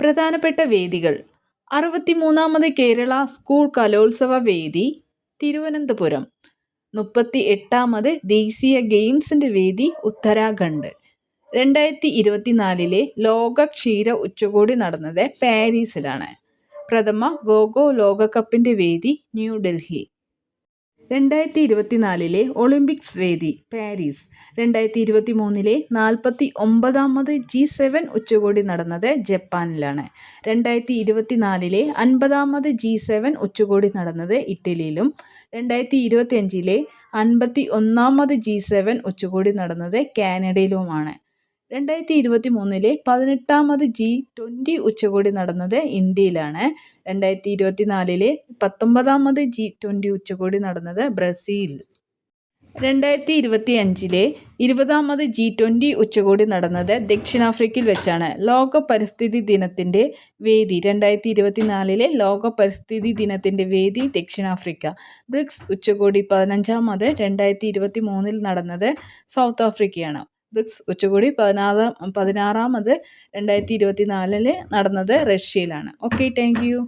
പ്രധാനപ്പെട്ട വേദികൾ: 63ാമത് കേരള സ്കൂൾ കലോത്സവ വേദി തിരുവനന്തപുരം. 38ാമത് ദേശീയ ഗെയിംസിൻ്റെ വേദി ഉത്തരാഖണ്ഡ്. 2024 ലോക ക്ഷീര ഉച്ചകോടി നടന്നത് പാരീസിലാണ്. പ്രഥമ ഖോ-ഖോ ലോകകപ്പിൻ്റെ വേദി ന്യൂഡൽഹി. 2024 ഒളിമ്പിക്സ് വേദി പാരീസ്. 2023 49ാമത് G7 ഉച്ചകോടി നടന്നത് ജപ്പാനിലാണ്. 2024 50ാമത് G7 ഉച്ചകോടി നടന്നത് ഇറ്റലിയിലും. 2025 51ാമത് G7 ഉച്ചകോടി നടന്നത് കാനഡയിലുമാണ്. 2023 18ാമത് G20 ഉച്ചകോടി നടന്നത് ഇന്ത്യയിലാണ്. 2024 19ാമത് G20 ഉച്ചകോടി നടന്നത് ബ്രസീൽ. 2025 20ാമത് G20 ഉച്ചകോടി നടന്നത് ദക്ഷിണാഫ്രിക്കയിൽ വെച്ചാണ്. ലോക പരിസ്ഥിതി ദിനത്തിൻ്റെ വേദി 2024 ലോക പരിസ്ഥിതി ദിനത്തിൻ്റെ വേദി ദക്ഷിണാഫ്രിക്ക. ബ്രിക്സ് ഉച്ചകോടി 15ാമത് 2023 നടന്നത് സൗത്ത് ആഫ്രിക്കയാണ്. ബ്രിക്സ് ഉച്ചകോടി 16ാമത് 2024 നടന്നത് റഷ്യയിലാണ്. Okay, thank you.